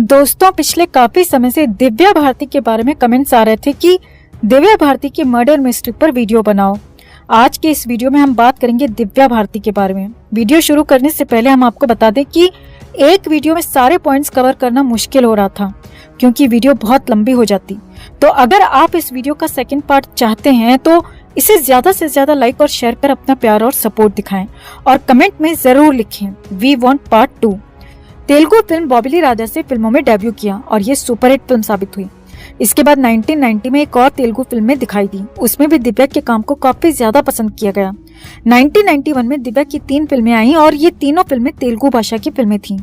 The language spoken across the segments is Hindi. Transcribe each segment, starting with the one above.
दोस्तों, पिछले काफी समय से दिव्या भारती के बारे में कमेंट्स आ रहे थे कि दिव्या भारती की मर्डर मिस्ट्री पर वीडियो बनाओ। आज के इस वीडियो में हम बात करेंगे दिव्या भारती के बारे में। वीडियो शुरू करने से पहले हम आपको बता दें कि एक वीडियो में सारे पॉइंट्स कवर करना मुश्किल हो रहा था क्योंकि वीडियो बहुत लंबी हो जाती। तो अगर आप इस वीडियो का सेकंड पार्ट चाहते हैं तो इसे ज्यादा से ज्यादा लाइक और शेयर कर अपना प्यार और सपोर्ट दिखाएं और कमेंट में जरूर लिखें we want part 2। Telugu film Bobbili Raja से फिल्मों में डेब्यू किया और ये सुपरहिट फिल्म साबित हुई। इसके बाद 1990 में एक और तेलुगु फिल्म में दिखाई दी, उसमें भी दिव्या के काम को काफी ज्यादा पसंद किया गया। 1991 में दिव्या की 3 फिल्में आई और ये तीनों फिल्में तेलुगु भाषा की फिल्में थीं।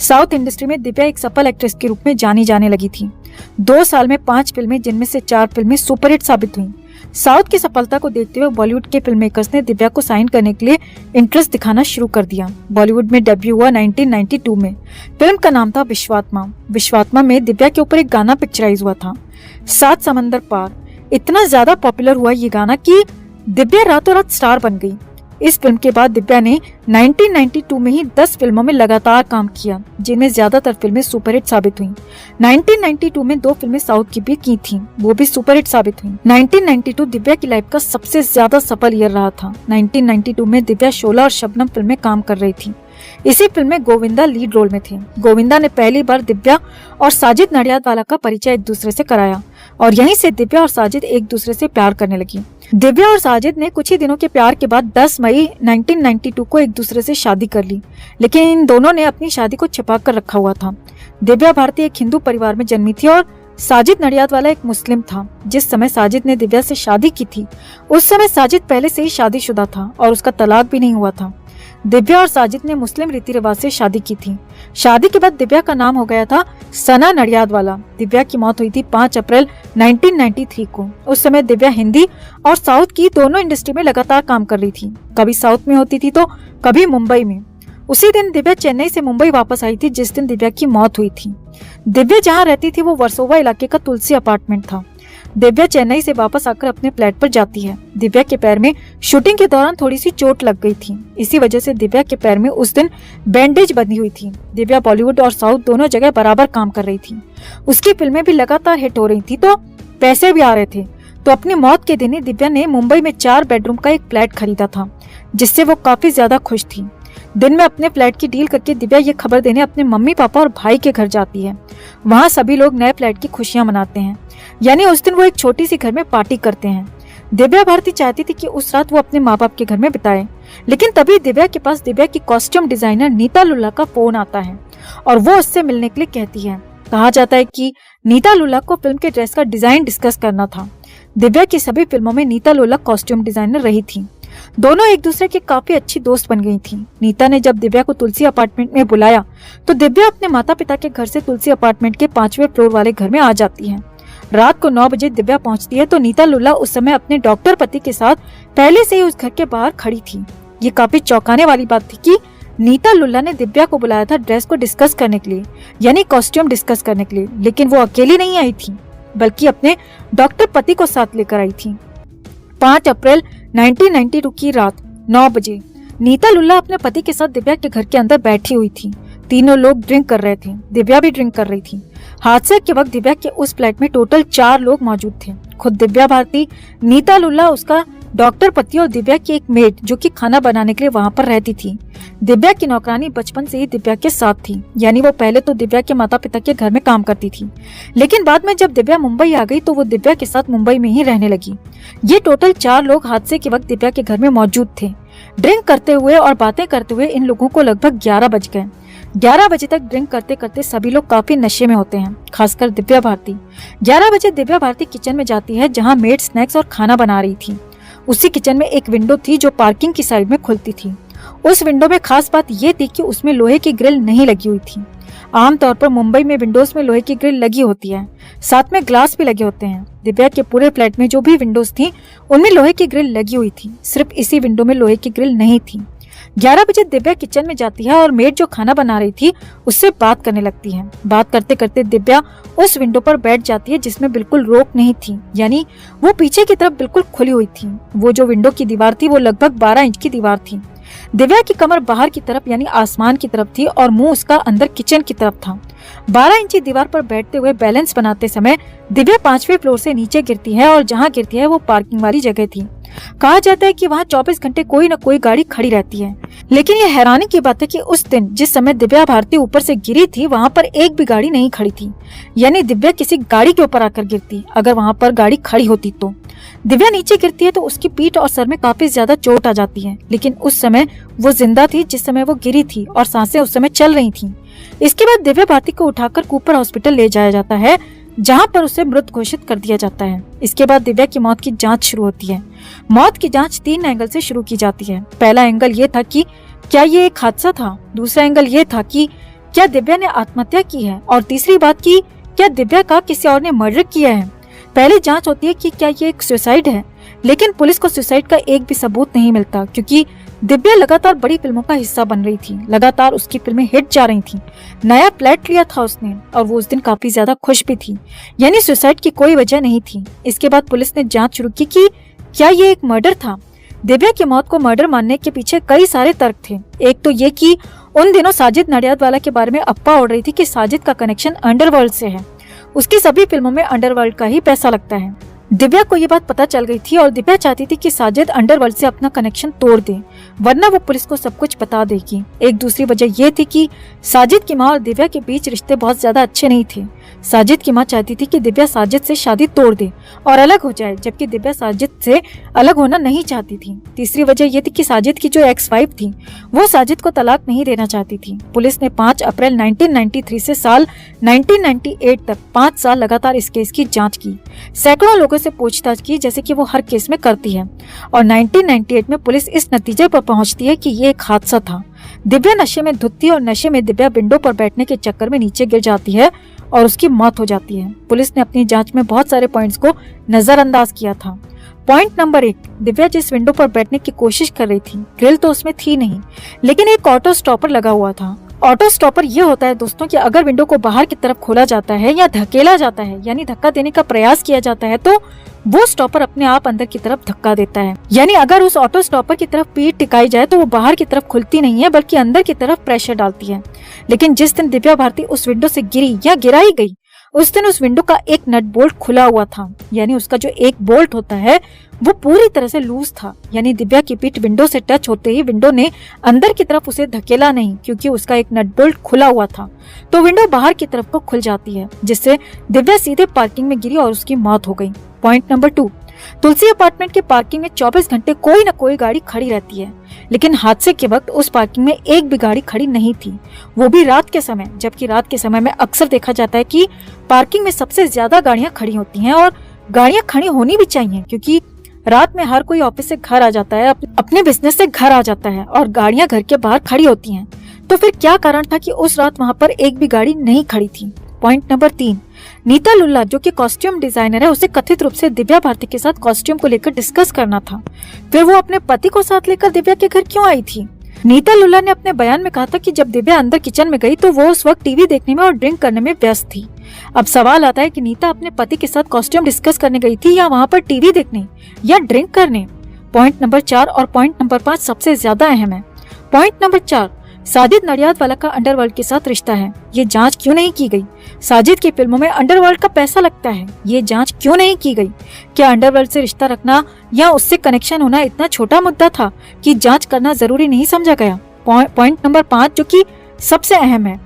साउथ इंडस्ट्री में दिव्या एक सफल एक्ट्रेस के रूप में जानी जाने लगी थी। 2 साल में 5 फिल्में, जिनमें से 4 फिल्में सुपरहिट साबित हुई। साउथ की सफलता को देखते हुए बॉलीवुड के फिल्म मेकर्स ने दिव्या को साइन करने के लिए इंटरेस्ट दिखाना शुरू कर दिया। बॉलीवुड में डेब्यू हुआ 1992 में। फिल्म का नाम था विश्वात्मा। विश्वात्मा में दिव्या के ऊपर एक गाना पिक्चराइज हुआ था, 7 समंदर पार। इतना ज्यादा पॉपुलर हुआ ये गाना कि दिव्या रातों रात स्टार बन गई। इस फिल्म के बाद दिव्या ने 1992 में ही 10 फिल्मों में लगातार काम किया, जिनमें ज्यादातर फिल्में सुपरहिट साबित हुईं। 1992 में 2 फिल्में साउथ की भी की थीं, वो भी सुपरहिट साबित हुईं। 1992 दिव्या की लाइफ का सबसे ज्यादा सफल ईयर रहा था। 1992 में दिव्या शोला और शबनम फिल्म में काम कर रही थी। इसी फिल्म में गोविंदा लीड रोल में थे। गोविंदा ने पहली बार दिव्या और साजिद नडियादवाला का परिचय एक दूसरे से कराया और यहीं से दिव्या और साजिद एक दूसरे से प्यार करने लगी। दिव्या और साजिद ने कुछ ही दिनों के प्यार के बाद 10 मई 1992 को एक दूसरे से शादी कर ली, लेकिन इन दोनों ने अपनी शादी को छिपा कर रखा हुआ था। दिव्या भारती एक हिंदू परिवार में जन्मी थी और साजिद नडियादवाला एक मुस्लिम था। जिस समय साजिद ने दिव्या से शादी की थी उस समय साजिद पहले से ही शादीशुदा था और उसका तलाक भी नहीं हुआ था। दिव्या और साजिद ने मुस्लिम रीति रिवाज से शादी की थी। शादी के बाद दिव्या का नाम हो गया था सना नडियादवाला। दिव्या की मौत हुई थी 5 अप्रैल 1993 को। उस समय दिव्या हिंदी और साउथ की दोनों इंडस्ट्री में लगातार काम कर रही थी। कभी साउथ में होती थी तो कभी मुंबई में। उसी दिन दिव्या चेन्नई से मुंबई वापस आई थी जिस दिन दिव्या की मौत हुई थी। दिव्या जहाँ रहती थी वो वर्सोवा इलाके का तुलसी अपार्टमेंट था। दिव्या चेन्नई से वापस आकर अपने फ्लैट पर जाती है। दिव्या के पैर में शूटिंग के दौरान थोड़ी सी चोट लग गई थी। इसी वजह से दिव्या के पैर में उस दिन बैंडेज बंधी हुई थी। दिव्या बॉलीवुड और साउथ दोनों जगह बराबर काम कर रही थी। उसकी फिल्में भी लगातार हिट हो रही थी तो पैसे भी आ रहे थे। तो अपनी मौत के दिन ही दिव्या ने मुंबई में 4 बेडरूम का एक फ्लैट खरीदा था, जिससे वो काफी ज्यादा खुश थी। दिन में अपने फ्लैट की डील करके दिव्या ये खबर देने अपने मम्मी पापा और भाई के घर जाती है। वहाँ सभी लोग नए फ्लैट की खुशियां मनाते हैं, यानी उस दिन वो एक छोटी सी घर में पार्टी करते हैं। दिव्या भारती चाहती थी कि उस रात वो अपने माँ बाप के घर में बिताए, लेकिन तभी दिव्या के पास दिव्या की कॉस्ट्यूम डिजाइनर नीता लुल्ला का फोन आता है और वो उससे मिलने के लिए कहती है। कहा जाता है कि नीता लुल्ला को फिल्म के ड्रेस का डिजाइन डिस्कस करना था। दिव्या की सभी फिल्मों में नीता लुल्ला कॉस्ट्यूम डिजाइनर रही थी। दोनों एक दूसरे की काफी अच्छी दोस्त बन गई थी। नीता ने जब दिव्या को तुलसी अपार्टमेंट में बुलाया तो दिव्या अपने माता पिता के घर से तुलसी अपार्टमेंट के 5वें फ्लोर वाले घर में आ जाती है। रात को 9 बजे दिव्या पहुंचती है तो नीता लुल्ला उस समय अपने डॉक्टर पति के साथ पहले से ही उस घर के बाहर खड़ी थी। ये काफी चौंकाने वाली बात थी कि नीता लुल्ला ने दिव्या को बुलाया था ड्रेस को डिस्कस करने के लिए, यानी कॉस्ट्यूम डिस्कस करने के लिए, लेकिन वो अकेली नहीं आई थी बल्कि अपने डॉक्टर पति को साथ लेकर आई थी। 5 अप्रैल 1992 की रात 9 बजे नीता लुल्ला अपने पति के साथ दिव्या के घर के अंदर बैठी हुई थी। तीनों लोग ड्रिंक कर रहे थे, दिव्या भी ड्रिंक कर रही थी। हादसे के वक्त दिव्या के उस फ्लैट में टोटल 4 लोग मौजूद थे। खुद दिव्या भारती, नीता लुल्ला, उसका डॉक्टर पति और दिव्या की एक मेड जो कि खाना बनाने के लिए वहाँ पर रहती थी। दिव्या की नौकरानी बचपन से ही दिव्या के साथ थी, यानी वो पहले तो दिव्या के माता पिता के घर में काम करती थी, लेकिन बाद में जब दिव्या मुंबई आ गई तो वो दिव्या के साथ मुंबई में ही रहने लगी। ये टोटल 4 लोग हादसे के वक्त दिव्या के घर में मौजूद थे। ड्रिंक करते हुए और बातें करते हुए इन लोगों को लगभग 11 बज गए। 11 बजे तक ड्रिंक करते करते सभी लोग काफी नशे में होते हैं, खासकर दिव्या भारती। 11 बजे दिव्या भारती किचन में जाती है जहाँ मेड स्नैक्स और खाना बना रही थी। उसी किचन में एक विंडो थी जो पार्किंग की साइड में खुलती थी। उस विंडो में खास बात ये थी कि उसमें लोहे की ग्रिल नहीं लगी हुई थी। आमतौर पर मुंबई में विंडोज में लोहे की ग्रिल लगी होती है, साथ में ग्लास भी लगे होते हैं। दिव्या के पूरे फ्लैट में जो भी विंडोज थी उनमें लोहे की ग्रिल लगी हुई थी, सिर्फ इसी विंडो में लोहे की ग्रिल नहीं थी। 11 बजे दिव्या किचन में जाती है और मेड जो खाना बना रही थी उससे बात करने लगती है। बात करते करते दिव्या उस विंडो पर बैठ जाती है जिसमें बिल्कुल रोक नहीं थी, यानी वो पीछे की तरफ बिल्कुल खुली हुई थी। वो जो विंडो की दीवार थी वो लगभग 12 इंच की दीवार थी। दिव्या की कमर बाहर की तरफ यानी आसमान की तरफ थी और मुंह उसका अंदर किचन की तरफ था। 12 इंची दीवार पर बैठते हुए बैलेंस बनाते समय दिव्या 5वें फ्लोर से नीचे गिरती है और जहाँ गिरती है वो पार्किंग वाली जगह थी। कहा जाता है कि वहाँ 24 घंटे कोई न कोई गाड़ी खड़ी रहती है, लेकिन ये हैरानी की बात है कि उस दिन जिस समय दिव्या भारती ऊपर से गिरी थी वहाँ पर एक भी गाड़ी नहीं खड़ी थी। यानी दिव्या किसी गाड़ी के ऊपर आकर गिरती, अगर वहाँ पर गाड़ी खड़ी होती तो। दिव्या नीचे गिरती है तो उसकी पीठ और सर में काफी ज्यादा चोट आ जाती है, लेकिन उस समय वो जिंदा थी जिस समय वो गिरी थी और सांसें उस समय चल रही थी। इसके बाद दिव्या भारती को उठाकर कूपर हॉस्पिटल ले जाया जाता है, जहां पर उसे मृत घोषित कर दिया जाता है। इसके बाद दिव्या की मौत की जांच शुरू होती है। मौत की जांच 3 एंगल से शुरू की जाती है। पहला एंगल ये था कि क्या ये एक हादसा था, दूसरा एंगल ये था कि क्या दिव्या ने आत्महत्या की है, और तीसरी बात की क्या दिव्या का किसी और ने मर्डर किया है। पहली जांच होती है कि क्या ये एक सुसाइड है, लेकिन पुलिस को सुसाइड का एक भी सबूत नहीं मिलता, क्योंकि दिव्या लगातार बड़ी फिल्मों का हिस्सा बन रही थी, लगातार उसकी फिल्में हिट जा रही थी, नया फ्लैट लिया था उसने और वो उस दिन काफी ज्यादा खुश भी थी, यानी सुसाइड की कोई वजह नहीं थी। इसके बाद पुलिस ने जांच शुरू की कि क्या ये एक मर्डर था। दिव्या की मौत को मर्डर मानने के पीछे कई सारे तर्क थे। एक तो ये कि उन दिनों साजिद नडियादवाला के बारे में अफवाह उड़ रही थी कि साजिद का कनेक्शन अंडरवर्ल्ड से है, उसकी सभी फिल्मों में अंडरवर्ल्ड का ही पैसा लगता है। दिव्या को ये बात पता चल गई थी और दिव्या चाहती थी कि साजिद अंडरवर्ल्ड से अपना कनेक्शन तोड़ दे, वरना वो पुलिस को सब कुछ बता देगी। एक दूसरी वजह ये थी कि साजिद की माँ और दिव्या के बीच रिश्ते बहुत ज्यादा अच्छे नहीं थे। साजिद की माँ चाहती थी कि दिव्या साजिद से शादी तोड़ दे और अलग हो जाए, जबकि दिव्या साजिद से अलग होना नहीं चाहती थी। तीसरी वजह ये थी कि साजिद की जो एक्स वाइफ थी वो साजिद को तलाक नहीं देना चाहती थी। पुलिस ने 5 अप्रैल 1993 से साल 1998 तक 5 साल लगातार इस केस की जांच की, सैकड़ों लोगों से पूछताछ की, जैसे कि वो हर केस में करती है, और 1998 में पुलिस इस नतीजे पर पहुंचती है कि ये एक हादसा था। दिव्या नशे में धुतती और नशे में दिव्या विंडो पर बैठने के चक्कर में नीचे गिर जाती है और उसकी मौत हो जाती है। पुलिस ने अपनी जांच में बहुत सारे पॉइंट्स को नजरअंदाज किया था। पॉइंट नंबर 1, दिव्या जिस विंडो पर बैठने की कोशिश कर रही थी ग्रिल तो उसमें थी नहीं, लेकिन एक ऑटो स्टॉपर लगा हुआ था। ऑटो स्टॉपर ये होता है दोस्तों कि अगर विंडो को बाहर की तरफ खोला जाता है या धकेला जाता है, यानी धक्का देने का प्रयास किया जाता है, तो वो स्टॉपर अपने आप अंदर की तरफ धक्का देता है। यानी अगर उस ऑटो स्टॉपर की तरफ पीठ टिकाई जाए तो वो बाहर की तरफ खुलती नहीं है, बल्कि अंदर की तरफ प्रेशर डालती है। लेकिन जिस दिन दिव्या भारती उस विंडो से गिरी या गिराई गई, उस दिन उस विंडो का एक नट बोल्ट खुला हुआ था, यानी उसका जो एक बोल्ट होता है वो पूरी तरह से लूज था। यानी दिव्या की पीठ विंडो से टच होते ही विंडो ने अंदर की तरफ उसे धकेला नहीं, क्योंकि उसका एक नट बोल्ट खुला हुआ था, तो विंडो बाहर की तरफ को खुल जाती है, जिससे दिव्या सीधे पार्किंग में गिरी और उसकी मौत हो गई। पॉइंट नंबर 2, तुलसी अपार्टमेंट के पार्किंग में 24 घंटे कोई न कोई गाड़ी खड़ी रहती है, लेकिन हादसे के वक्त उस पार्किंग में एक भी गाड़ी खड़ी नहीं थी, वो भी रात के समय। जबकि रात के समय में अक्सर देखा जाता है कि पार्किंग में सबसे ज्यादा गाड़ियां खड़ी होती हैं, और गाड़ियां खड़ी होनी भी चाहिए, क्योंकि रात में हर कोई ऑफिस से घर आ जाता है, अपने बिजनेस से घर आ जाता है, और गाड़ियां घर के बाहर खड़ी होती हैं। तो फिर क्या कारण था कि उस रात वहां पर एक भी गाड़ी नहीं खड़ी थी। पॉइंट नंबर 3, नीता लुल्ला जो कि कॉस्ट्यूम डिजाइनर है, उसे कथित रूप से दिव्या भारती के साथ कॉस्ट्यूम को लेकर डिस्कस करना था। फिर वो अपने पति को साथ लेकर दिव्या के घर क्यों आई थी। नीता लुल्ला ने अपने बयान में कहा था कि जब दिव्या अंदर किचन में गई तो वो उस वक्त टीवी देखने में और ड्रिंक करने में व्यस्त थी। अब सवाल आता है कि नीता अपने पति के साथ कॉस्ट्यूम डिस्कस करने गई थी या वहाँ पर टीवी देखने या ड्रिंक करने। पॉइंट नंबर 4 और पॉइंट नंबर 5 सबसे ज्यादा अहम है। पॉइंट नंबर 4, साजिद नडियादवाला का अंडरवर्ल्ड के साथ रिश्ता है, ये जांच क्यों नहीं की गई। साजिद की फिल्मों में अंडरवर्ल्ड का पैसा लगता है, ये जांच क्यों नहीं की गई। क्या अंडरवर्ल्ड से रिश्ता रखना या उससे कनेक्शन होना इतना छोटा मुद्दा था कि जांच करना जरूरी नहीं समझा गया। पॉइंट नंबर 5 जो कि सबसे अहम है,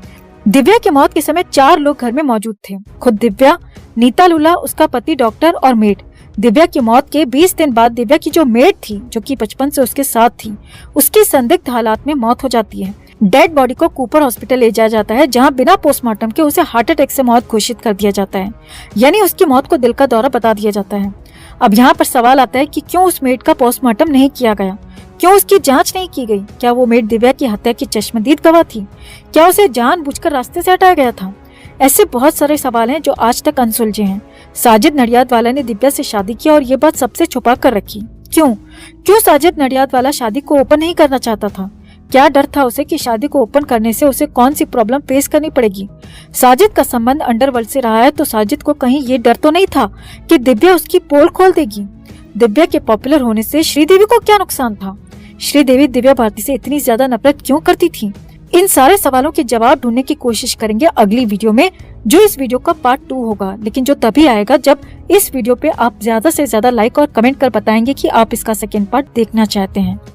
दिव्या की मौत के समय 4 लोग घर में मौजूद थे, खुद दिव्या, नीता लुल्ला, उसका पति डॉक्टर और मेड। दिव्या की मौत के 20 दिन बाद दिव्या की जो मेड थी, जो कि बचपन से उसके साथ थी, उसकी संदिग्ध हालात में मौत हो जाती है। डेड बॉडी को कूपर हॉस्पिटल ले जाया जाता है, जहां बिना पोस्टमार्टम के उसे हार्ट अटैक से मौत घोषित कर दिया जाता है, यानी उसकी मौत को दिल का दौरा बता दिया जाता है। अब यहाँ पर सवाल आता है कि क्यों उस मेड का पोस्टमार्टम नहीं किया गया, क्यों उसकी जांच नहीं की गई। क्या वो मेड दिव्या की हत्या की चश्मदीद गवाह थी, क्या उसे जानबूझकर रास्ते से हटाया गया था। ऐसे बहुत सारे सवाल हैं जो आज तक अनसुलझे हैं। साजिद नडियादवाला ने दिव्या से शादी की और ये बात सबसे छुपा कर रखी। क्यों साजिद नडियादवाला शादी को ओपन नहीं करना चाहता था। क्या डर था उसे कि शादी को ओपन करने से उसे कौन सी प्रॉब्लम फेस करनी पड़ेगी। साजिद का संबंध अंडरवर्ल्ड से रहा है, तो साजिद को कहीं ये डर तो नहीं था कि दिव्या उसकी पोल खोल देगी। दिव्या के पॉपुलर होने से श्रीदेवी को क्या नुकसान था। श्रीदेवी दिव्या भारती से इतनी ज्यादा नफरत क्यों करती थी। इन सारे सवालों के जवाब ढूंढने की कोशिश करेंगे अगली वीडियो में, जो इस वीडियो का पार्ट 2 होगा, लेकिन जो तभी आएगा जब इस वीडियो पे आप ज्यादा से ज्यादा लाइक और कमेंट कर बताएंगे कि आप इसका सेकेंड पार्ट देखना चाहते हैं।